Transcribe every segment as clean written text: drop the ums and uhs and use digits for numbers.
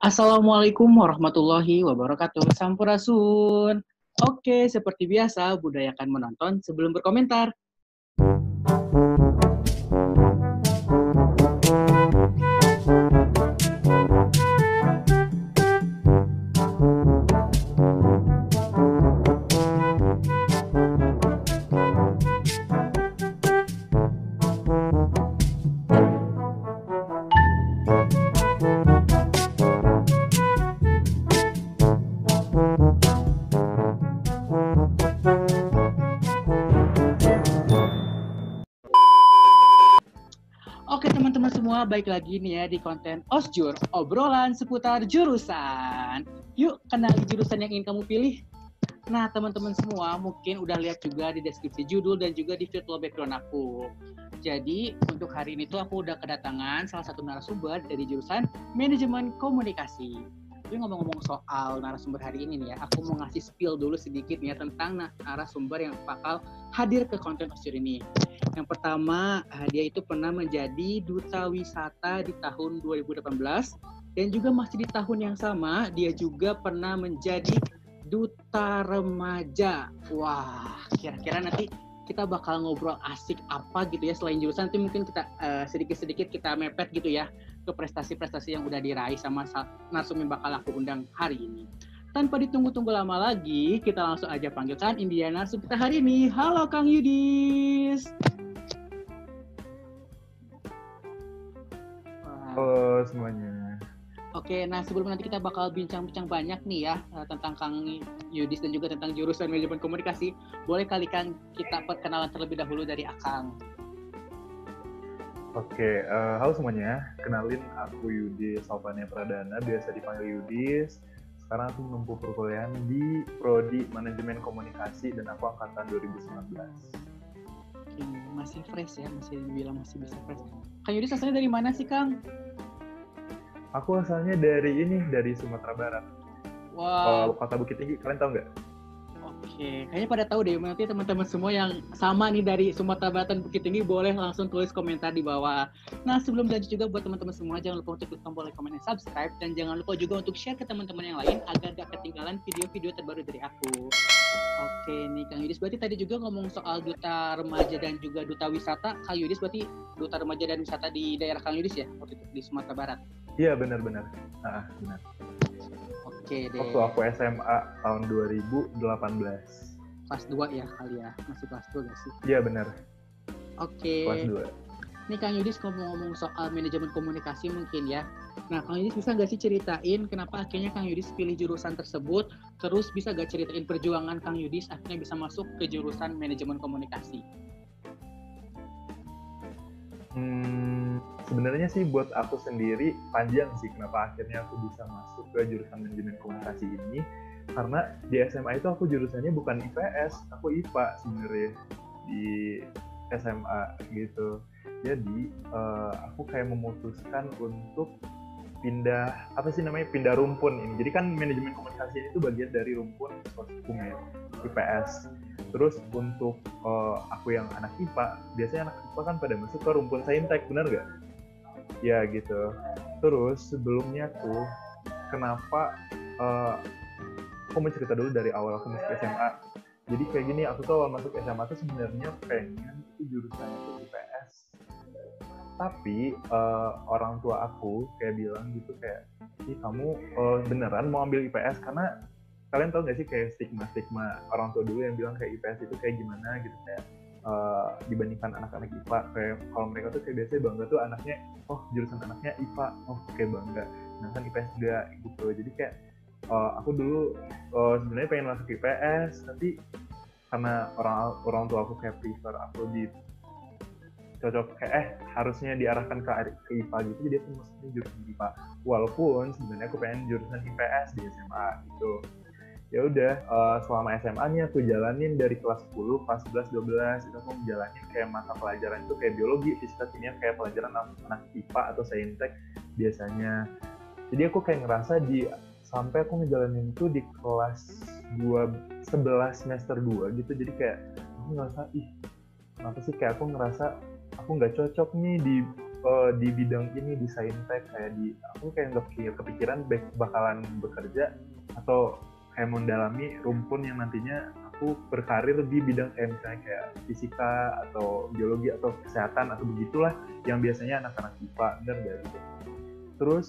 Assalamualaikum warahmatullahi wabarakatuh. Sampurasun. Oke, seperti biasa, budayakan menonton sebelum berkomentar. Oke teman-teman semua, baik lagi nih ya di konten Osjur, obrolan seputar jurusan. Yuk kenali jurusan yang ingin kamu pilih. Nah teman-teman semua mungkin udah lihat juga di deskripsi judul dan juga di virtual background aku. Jadi untuk hari ini tuh aku udah kedatangan salah satu narasumber dari jurusan Manajemen Komunikasi. Jadi ngomong-ngomong soal narasumber hari ini nih ya, aku mau ngasih spill dulu sedikit nih ya tentang narasumber yang bakal hadir ke konten Osjur ini. Yang pertama, dia itu pernah menjadi duta wisata di tahun 2018 dan juga masih di tahun yang sama dia juga pernah menjadi duta remaja. Wah, kira-kira nanti kita bakal ngobrol asik apa gitu ya selain jurusan, nanti mungkin kita sedikit-sedikit kita mepet gitu ya ke prestasi-prestasi yang udah diraih sama narasumber yang bakal aku undang hari ini. Tanpa ditunggu-tunggu lama lagi, kita langsung aja panggilkan Indiana narasumber kita hari ini. Halo Kang Yudis. Halo semuanya. Oke, nah sebelum nanti kita bakal bincang-bincang banyak nih ya tentang Kang Yudis dan juga tentang jurusan manajemen komunikasi, boleh kali Kang kita perkenalan terlebih dahulu dari Akang. Oke, halo semuanya. Kenalin aku Yudis Salvania Pradana, biasa dipanggil Yudis. Sekarang aku menempuh perkuliahan di Prodi Manajemen Komunikasi dan aku angkatan 2019. Oke, masih fresh ya, masih dibilang masih bisa fresh. Kang Yudis asalnya dari mana sih Kang? Aku asalnya dari Sumatera Barat. Wow. Kota Bukit Tinggi, kalian tahu nggak? Oke, kayaknya pada tahu deh. Nanti teman-teman semua yang sama nih dari Sumatera Barat dan Bukit Tinggi boleh langsung tulis komentar di bawah. Nah, sebelum lanjut juga buat teman-teman semua, jangan lupa untuk klik tombol like, comment, dan subscribe. Dan jangan lupa juga untuk share ke teman-teman yang lain agar gak ketinggalan video-video terbaru dari aku. Oke nih Kang Yudis, berarti tadi juga ngomong soal duta remaja dan juga duta wisata. Kang Yudis berarti duta remaja dan wisata di daerah Kang Yudis ya, waktu itu di Sumatera Barat? Iya, benar-benar. Benar. Oke deh. Waktu aku SMA tahun 2018. Kelas 2 ya kali ya, masih kelas 2 gak sih? Iya, benar. Oke. Kelas 2. Nih Kang Yudis ngomong-ngomong soal manajemen komunikasi mungkin ya. Nah Kang Yudis bisa gak sih ceritain kenapa akhirnya Kang Yudis pilih jurusan tersebut, terus bisa gak ceritain perjuangan Kang Yudis akhirnya bisa masuk ke jurusan manajemen komunikasi? Sebenarnya sih buat aku sendiri panjang sih kenapa akhirnya aku bisa masuk ke jurusan manajemen komunikasi ini, karena di SMA itu aku jurusannya bukan IPS, aku IPA sebenarnya di SMA gitu. Jadi aku kayak memutuskan untuk pindah rumpun ini. Jadi kan manajemen komunikasi ini tuh bagian dari rumpun Soskum ya, IPS. Terus untuk aku yang anak IPA, biasanya anak IPA kan pada masuk ke rumpun Saintek, benar nggak? Ya gitu. Terus sebelumnya tuh kenapa aku mau cerita dulu dari awal aku masuk SMA. Jadi kayak gini, aku tuh awal masuk SMA tuh sebenarnya pengen itu jurusannya tuh IPS. Tapi orang tua aku kayak bilang gitu kayak, ih kamu beneran mau ambil IPS? Karena kalian tahu nggak sih kayak stigma orang tua dulu yang bilang kayak IPS itu kayak gimana gitu, kayak dibandingkan anak-anak IPA, kayak kalau mereka tuh kayak biasanya bangga tuh anaknya, oh jurusan anaknya IPA, oh kayak bangga, nah kan IPS enggak gitu. Jadi kayak aku dulu sebenarnya pengen masuk IPS, tapi karena orang tua aku kayak prefer aku di cocok kayak harusnya diarahkan ke IPA gitu, jadi aku masuknya jurusan IPA, walaupun sebenarnya aku pengen jurusan IPS di SMA gitu. Ya udah, selama SMA-nya aku jalanin dari kelas 10, kelas 11, 12 itu aku menjalanin kayak mata pelajaran itu kayak biologi, fisika, kimia, kayak pelajaran anak IPA atau saintek biasanya. Jadi aku kayak ngerasa sampai aku ngejalanin itu di kelas 11 semester 2 gitu. Jadi kayak aku ngerasa, kenapa sih kayak aku ngerasa aku nggak cocok nih di di bidang ini di saintek, kayak aku kayak nggak kepikiran bakalan bekerja atau kayak mendalami rumpun yang nantinya aku berkarir di bidang kayak misalnya kayak fisika atau biologi atau kesehatan atau begitulah yang biasanya anak-anak IPA, bener gak gitu. Terus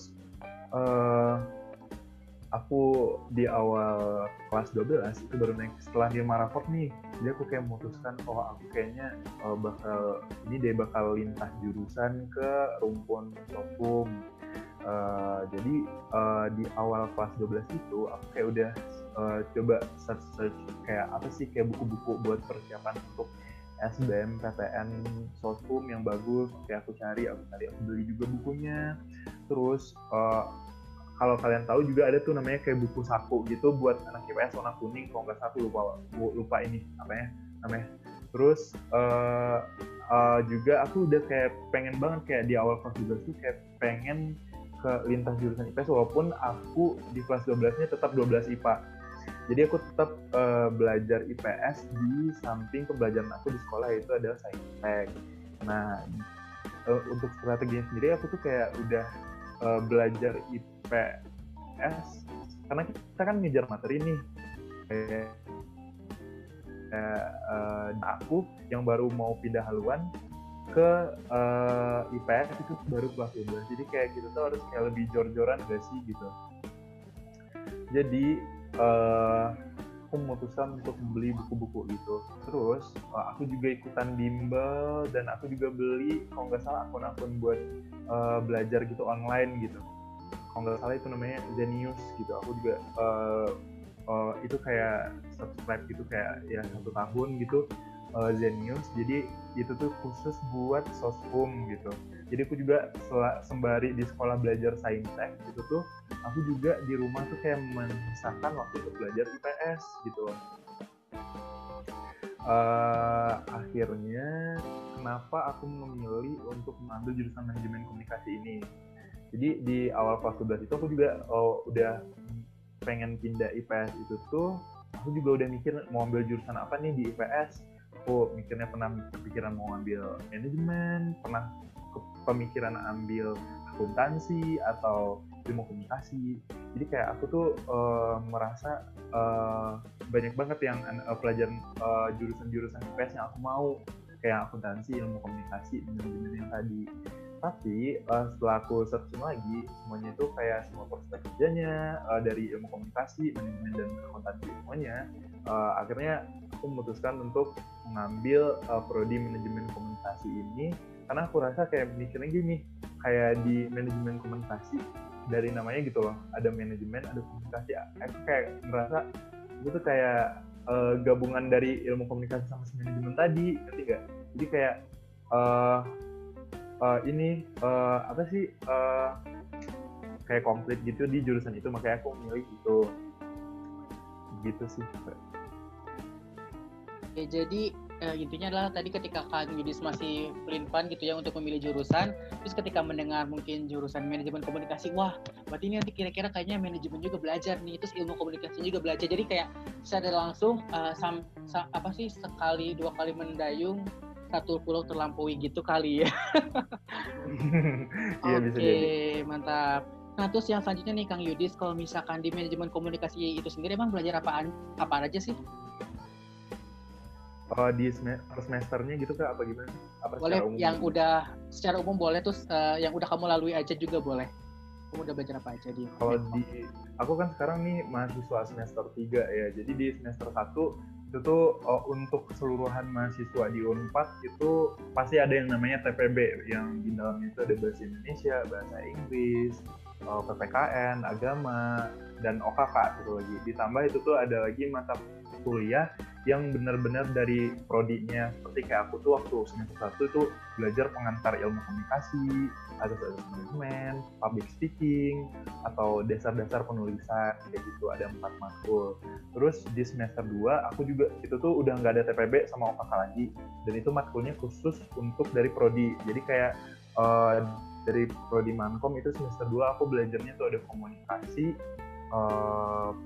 aku di awal kelas 12 itu baru naik setelah dia raport nih, jadi aku kayak memutuskan aku kayaknya bakal lintas jurusan ke rumpun sosum. Jadi di awal kelas 12 itu aku kayak udah coba search kayak apa sih kayak buku-buku buat persiapan untuk SBM PTN sosum yang bagus, kayak aku beli juga bukunya. Terus kalau kalian tahu juga ada tuh namanya kayak buku saku gitu buat anak IPS warna kuning, kalau nggak salah lupa ini apa ya namanya. Terus juga aku udah kayak pengen banget kayak di awal kelas 12 tuh kayak pengen ke lintas jurusan IPS, walaupun aku di kelas 12-nya tetap 12 IPA. Jadi aku tetap belajar IPS di samping pembelajaran aku di sekolah itu adalah saintek. Nah, untuk strateginya sendiri aku tuh kayak udah belajar IPS karena kita kan ngejar materi nih. Aku yang baru mau pindah haluan ke IPS itu baru kelas 12. Jadi kayak gitu tuh harus kayak lebih jor-joran gak sih gitu. Jadi aku memutuskan untuk membeli buku-buku gitu. Terus aku juga ikutan bimbel dan aku juga beli kalau nggak salah akun-akun buat belajar gitu online gitu. Kalau nggak salah itu namanya Zenius gitu. Aku juga itu kayak subscribe gitu kayak ya 1 tahun gitu Zenius. Jadi itu tuh khusus buat sosum gitu. Jadi aku juga sembari di sekolah belajar saintek gitu tuh, aku juga di rumah tuh kayak menyisakan waktu untuk belajar IPS gitu. Akhirnya kenapa aku memilih untuk mengambil jurusan manajemen komunikasi ini? Jadi di awal kelas 12 itu aku juga udah pengen pindah IPS itu tuh, aku juga udah mikir mau ambil jurusan apa nih di IPS. Aku mikirnya pernah kepikiran mau ambil manajemen, pernah pemikiran ambil akuntansi atau ilmu komunikasi. Jadi kayak aku tuh merasa banyak banget yang pelajaran jurusan-jurusan IPS yang aku mau, kayak akuntansi, ilmu komunikasi, manajemen yang tadi. Tapi setelah aku searching lagi, semuanya itu kayak semua prospek kerjanya dari ilmu komunikasi, manajemen dan akuntansi semuanya. Akhirnya aku memutuskan untuk mengambil prodi manajemen komunikasi ini karena aku rasa kayak mikirnya gini, kayak di manajemen komunikasi dari namanya gitu loh, ada manajemen, ada komunikasi. Aku kayak ngerasa itu tuh kayak gabungan dari ilmu komunikasi sama manajemen tadi, ngerti gak? Jadi kayak apa sih kayak komplit gitu di jurusan itu, makanya aku milih gitu sih. Oke, jadi intinya adalah tadi ketika Kak Yudis masih pelin-pelan gitu ya untuk memilih jurusan, terus ketika mendengar mungkin jurusan manajemen komunikasi, wah berarti ini nanti kira-kira kayaknya manajemen juga belajar nih, terus ilmu komunikasi juga belajar, jadi kayak secara langsung sekali 2 kali mendayung 1 pulau terlampaui gitu kali ya. Iya, bisa jadi. Oke, mantap. Nah, terus yang selanjutnya nih Kang Yudis, kalau misalkan di manajemen komunikasi itu sendiri emang belajar apa aja sih? Di semesternya gitu Kak, apa gimana? Apa boleh yang umum? Udah secara umum boleh, terus yang udah kamu lalui aja juga boleh. Kamu udah belajar apa aja di? Kalau aku kan sekarang nih mahasiswa semester 3 ya. Jadi di semester 1 itu tuh untuk keseluruhan mahasiswa di Unpad itu pasti ada yang namanya TPB, yang di dalamnya itu ada bahasa Indonesia, bahasa Inggris, PPKN, agama, dan OKK gitu lagi. Ditambah itu tuh ada lagi mata kuliah yang benar-benar dari prodinya, seperti kayak aku tuh waktu semester 1 itu belajar pengantar ilmu komunikasi, asas-asas manajemen, public speaking, atau dasar-dasar penulisan, kayak gitu, ada 4 matkul. Terus di semester 2 aku juga itu tuh udah nggak ada TPB sama OKK lagi, dan itu matkulnya khusus untuk dari prodi. Jadi kayak dari prodi Mankom itu semester 2 aku belajarnya tuh ada komunikasi,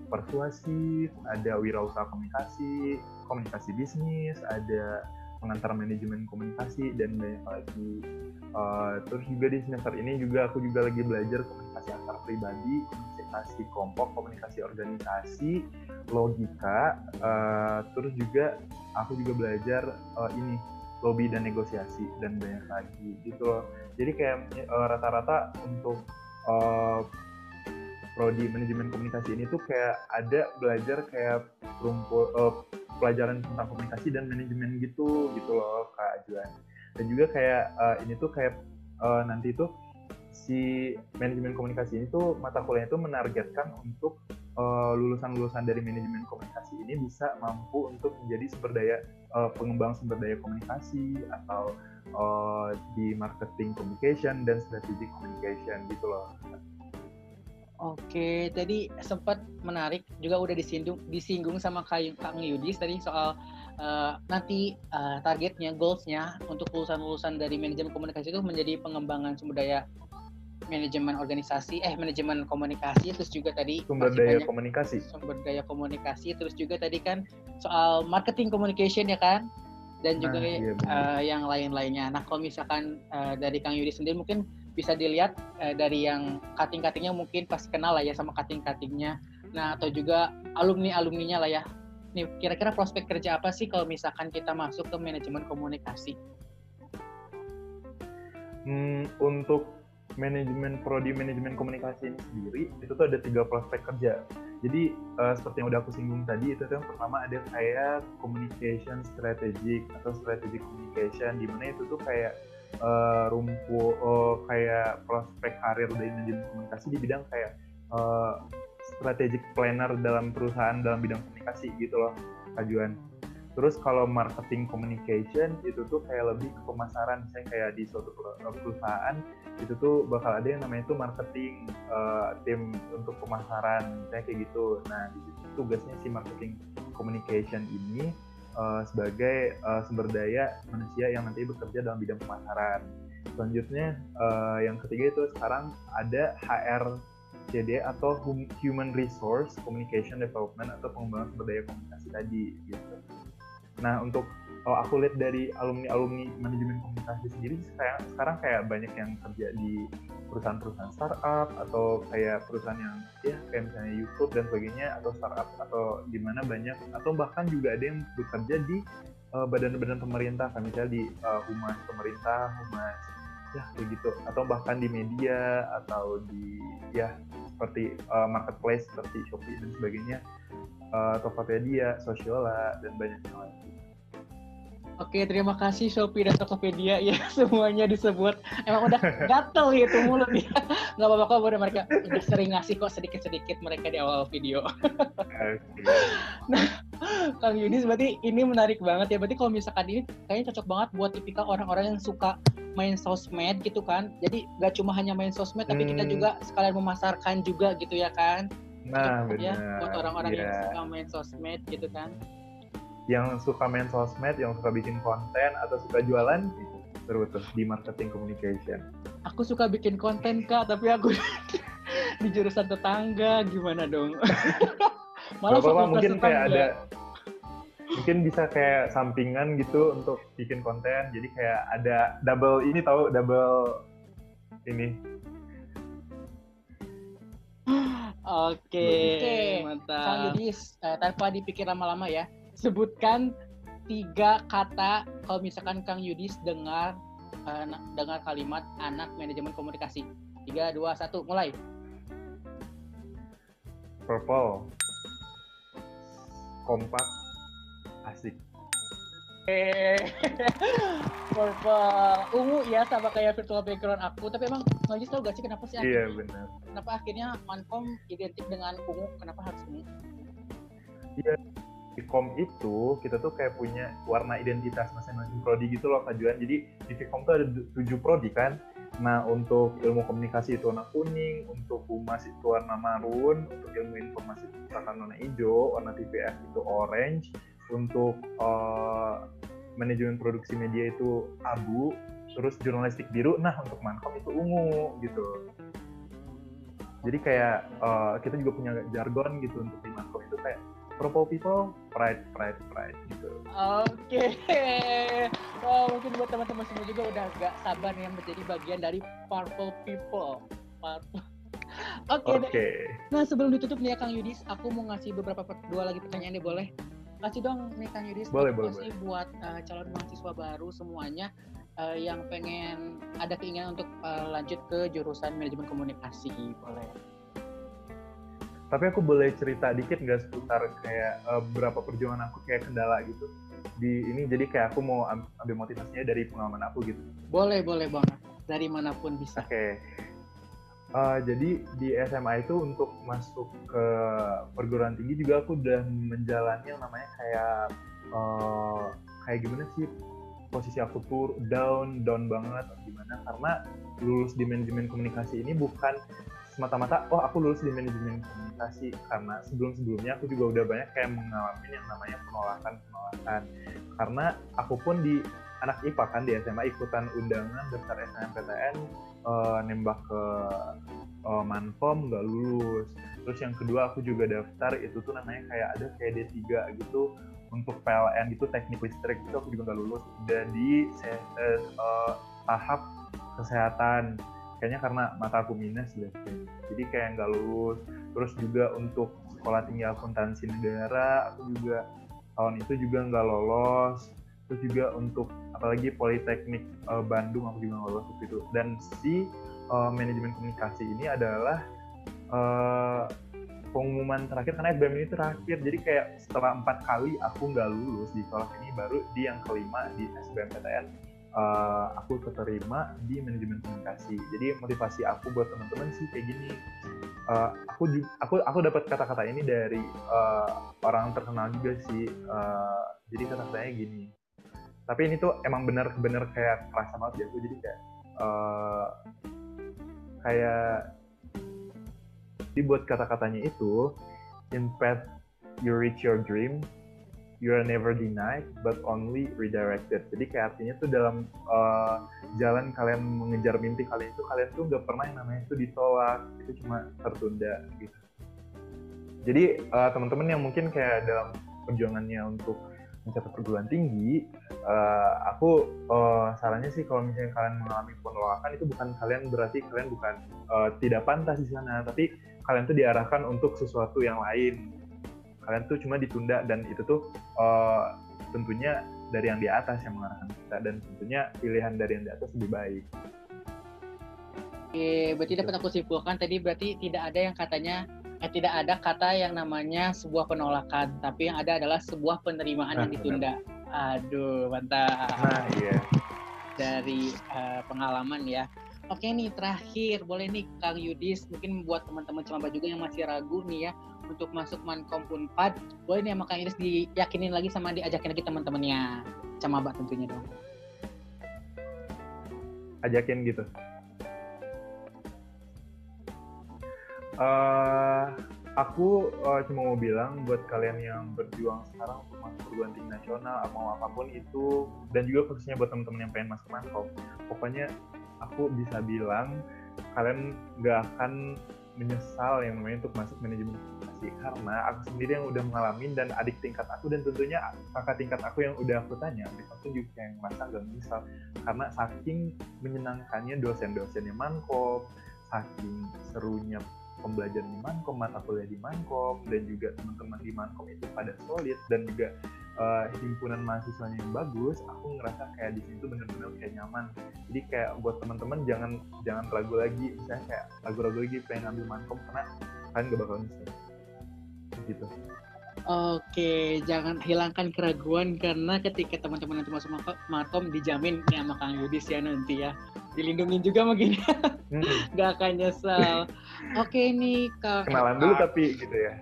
persuasif, ada wirausaha komunikasi bisnis, ada pengantar manajemen komunikasi dan banyak lagi. Terus juga di semester ini juga aku juga lagi belajar komunikasi antar pribadi, komunikasi kelompok, komunikasi organisasi, logika. Terus juga aku juga belajar ini lobby dan negosiasi dan banyak lagi gitu loh. Jadi kayak rata-rata untuk prodi manajemen komunikasi ini tuh kayak ada belajar kayak pelajaran tentang komunikasi dan manajemen gitu loh Kak Juan. Dan juga kayak ini tuh kayak nanti tuh si manajemen komunikasi ini tuh mata kuliah itu menargetkan untuk lulusan-lulusan dari manajemen komunikasi ini bisa mampu untuk menjadi sumber daya pengembang sumber daya komunikasi atau di marketing communication dan strategic communication gitu loh. Oke, tadi sempat menarik juga udah disinggung sama Kang Yudis tadi soal nanti targetnya, goalsnya untuk lulusan-lulusan dari manajemen komunikasi itu menjadi pengembangan sumber daya manajemen organisasi, manajemen komunikasi, terus juga tadi sumber daya komunikasi, terus juga tadi kan soal marketing communication ya kan, dan juga yang lain-lainnya. Nah kalau misalkan dari Kang Yudis sendiri mungkin bisa dilihat dari yang cutting-cuttingnya mungkin pasti kenal lah ya sama cutting-cuttingnya. Nah atau juga alumni-alumninya lah ya. Nih kira-kira prospek kerja apa sih kalau misalkan kita masuk ke manajemen komunikasi? Untuk prodi manajemen komunikasi ini sendiri itu tuh ada 3 prospek kerja. Jadi seperti yang udah aku singgung tadi itu yang pertama ada kayak communication strategic atau strategic communication, di mana itu tuh kayak kayak prospek karir dari manajemen komunikasi di bidang kayak strategic planner dalam perusahaan dalam bidang komunikasi gitu loh Kak Juan. Terus kalau marketing communication itu tuh kayak lebih ke pemasaran, misalnya kayak di suatu perusahaan itu tuh bakal ada yang namanya itu marketing tim untuk pemasaran, misalnya kayak gitu. Nah di situ tugasnya si marketing communication ini sebagai sumber daya manusia yang nanti bekerja dalam bidang pemasaran. Selanjutnya yang ketiga itu sekarang ada HRCD atau Human Resource Communication Development atau pengembangan sumber daya komunikasi tadi gitu. Nah untuk aku lihat dari alumni manajemen komunikasi sendiri sekarang kayak banyak yang kerja di perusahaan-perusahaan startup atau kayak perusahaan yang ya kayak misalnya YouTube dan sebagainya, atau startup atau di mana banyak, atau bahkan juga ada yang bekerja di badan-badan pemerintah kan, misalnya di humas pemerintah, humas ya kayak gitu, atau bahkan di media atau di ya seperti marketplace seperti Shopee dan sebagainya, Tokopedia, Sociola dan banyak yang lain. Oke, terima kasih Shopee dan Tokopedia ya, semuanya disebut. Emang udah gatel gitu mulut ya. Nggak apa-apa kok, udah mereka udah sering ngasih kok sedikit-sedikit mereka di awal video. Nah, Kang Yudis berarti ini menarik banget ya. Berarti kalau misalkan ini kayaknya cocok banget buat tipikal orang-orang yang suka main sosmed gitu kan. Jadi nggak cuma hanya main sosmed, tapi kita juga sekalian memasarkan juga gitu ya kan. Nah, benar. Ya, buat orang-orang yang suka main sosmed gitu kan. Yang suka main sosmed, yang suka bikin konten atau suka jualan, seru tuh di marketing communication. Aku suka bikin konten Kak, tapi aku di jurusan tetangga, gimana dong? Malah apa mungkin tetangga. Kayak ada, mungkin bisa kayak sampingan gitu untuk bikin konten, jadi kayak ada double ini ini. Oke, mantap. Kang Yudis, tanpa dipikir lama-lama ya, sebutkan 3 kata kalau misalkan Kang Yudis dengar kalimat anak manajemen komunikasi. 3, 2, 1, mulai. Purple, kompak, asik. Purple, ungu ya, sama kayak virtual background aku. Tapi emang Kang Yudis tahu gak sih kenapa sih? Iya benar. Kenapa akhirnya Mankom identik dengan ungu? Kenapa harus ungu? Iya. Di Vkom itu kita tuh kayak punya warna identitas masing-masing prodi gitu loh Kak Juan. Jadi di Vkom tuh ada 7 prodi kan. Nah untuk ilmu komunikasi itu warna kuning, untuk humas itu warna marun, untuk ilmu informasi itu misalkan warna hijau, warna TPF itu orange, untuk manajemen produksi media itu abu, terus jurnalistik biru. Nah untuk Mankom itu ungu gitu. Jadi kayak kita juga punya jargon gitu untuk di Mankom itu kayak Purple people, pride gitu. Oke. Oh, mungkin buat teman-teman semua juga udah gak sabar yang menjadi bagian dari Purple People. Oke. Nah, sebelum ditutup nih ya Kang Yudis, aku mau ngasih dua lagi pertanyaan nih, boleh? Kasih dong nih Kang Yudis, boleh. buat calon mahasiswa baru semuanya yang pengen ada keinginan untuk lanjut ke jurusan manajemen komunikasi, boleh? Tapi aku boleh cerita dikit nggak seputar kayak berapa perjuangan aku kayak kendala gitu di ini, jadi kayak aku mau ambil motivasinya dari pengalaman aku gitu. Boleh banget, dari manapun bisa. Oke. Jadi di SMA itu untuk masuk ke perguruan tinggi juga aku udah menjalani yang namanya kayak gimana sih, posisi aku tuh down banget gimana, karena lulus di manajemen komunikasi ini bukan semata-mata aku lulus di manajemen komunikasi, karena sebelumnya aku juga udah banyak kayak mengalami yang namanya penolakan, karena aku pun di anak IPA kan di SMA ikutan undangan daftar SNMPTN, nembak ke Mankom nggak lulus. Terus yang kedua aku juga daftar itu tuh namanya ada D3 gitu untuk PLN itu teknik listrik, itu aku juga nggak lulus. Udah di tahap kesehatan, kayaknya karena mata aku minus deh, jadi kayak nggak lulus. Terus juga untuk sekolah tinggi akuntansi negara aku juga tahun itu juga nggak lolos. Terus juga untuk apalagi Politeknik Bandung aku juga nggak lolos gitu. Dan si manajemen komunikasi ini adalah pengumuman terakhir, karena SBM ini terakhir, jadi kayak setelah 4 kali aku nggak lulus di sekolah ini, baru di yang kelima di SBMPTN aku keterima di manajemen komunikasi. Jadi motivasi aku buat teman-teman sih kayak gini. Aku dapat kata-kata ini dari orang terkenal juga sih. Jadi kata-katanya gini. Tapi ini tuh emang benar-benar kayak kerasa banget ya. Aku jadi kayak dibuat kata-katanya itu, in path you reach your dream, you are never denied, but only redirected. Jadi kayak artinya tuh dalam jalan kalian mengejar mimpi kalian tuh nggak pernah yang namanya itu ditolak, itu cuma tertunda gitu. Jadi teman-teman yang mungkin kayak dalam perjuangannya untuk mencapai perguruan tinggi, aku sarannya sih kalau misalnya kalian mengalami penolakan, itu bukan berarti kalian bukan tidak pantas di sana, tapi kalian tuh diarahkan untuk sesuatu yang lain. Kalian tuh cuma ditunda, dan itu tuh tentunya dari yang di atas yang mengarahkan kita, dan tentunya pilihan dari yang di atas lebih baik. Oke, berarti dapat aku simpulkan tadi, berarti tidak ada kata yang namanya sebuah penolakan, tapi yang ada adalah sebuah penerimaan yang ditunda. Aduh, mantap. Nah, iya. Dari pengalaman ya. Oke nih, terakhir boleh nih Kang Yudis, mungkin buat teman-teman Camaba juga yang masih ragu nih ya untuk masuk Mankom Unpad, boleh nih sama Kang Yudis diyakinin lagi sama diajakin lagi teman-temannya Camaba tentunya dong. Ajakin gitu. Aku cuma mau bilang buat kalian yang berjuang sekarang untuk masuk perguruan tinggi nasional, mau apapun itu, dan juga khususnya buat teman-teman yang pengen masuk Mankom, pokoknya aku bisa bilang kalian nggak akan menyesal yang namanya untuk masuk manajemen komunikasi, karena aku sendiri yang udah mengalami, dan adik tingkat aku, dan tentunya kakak tingkat aku yang udah aku tanya, mereka pun juga yang merasa nggak menyesal, karena saking menyenangkannya dosen-dosennya Mankom, saking serunya pembelajaran di Mankom, mata kuliah di Mankom, dan juga teman-teman di Mankom itu pada solid, dan juga himpunan mahasiswanya yang bagus, aku ngerasa kayak di sini tuh bener-bener kayak nyaman. Jadi kayak buat teman-teman jangan ragu lagi, misalnya kayak ragu-ragu lagi pengen ambil Mankom, karena kalian gak bakal nyesel gitu. Oke, jangan hilangkan keraguan, karena ketika teman-teman nanti masuk Mankom dijamin nih sama Kang Yudis ya nanti ya, dilindungin juga mungkin. Gak akan nyesel. Oke nih kenalan dulu tapi gitu ya.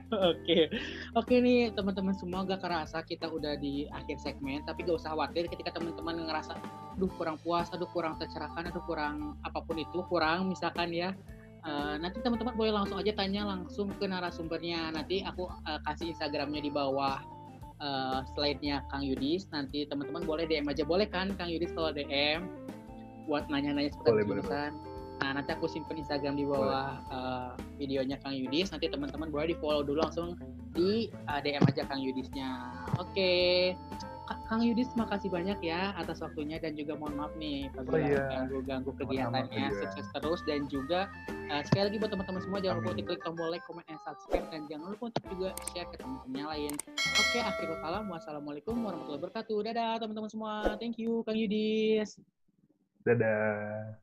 Oke nih teman-teman semua, gak kerasa kita udah di akhir segmen, tapi gak usah khawatir ketika teman-teman ngerasa aduh kurang puas, aduh kurang tercerahkan, aduh kurang apapun itu, kurang misalkan ya, nanti teman-teman boleh langsung aja tanya langsung ke narasumbernya. Nanti aku kasih Instagramnya di bawah slide-nya Kang Yudis. Nanti teman-teman boleh DM aja, boleh kan Kang Yudis kalau DM buat nanya-nanya seputar jurusan. Nah, nanti aku simpen Instagram di bawah videonya Kang Yudis. Nanti teman-teman boleh di follow dulu langsung di DM aja Kang Yudisnya. Oke. Kang Yudis, makasih banyak ya atas waktunya dan juga mohon maaf nih apabila ganggu kegiatannya. Sukses terus dan juga sekali lagi buat teman-teman semua jangan lupa untuk klik tombol like, comment, and subscribe dan jangan lupa untuk juga share ke teman-teman yang lain. Oke, akhirul kalam. Wassalamualaikum warahmatullahi wabarakatuh. Dadah teman-teman semua. Thank you Kang Yudis. Dadah.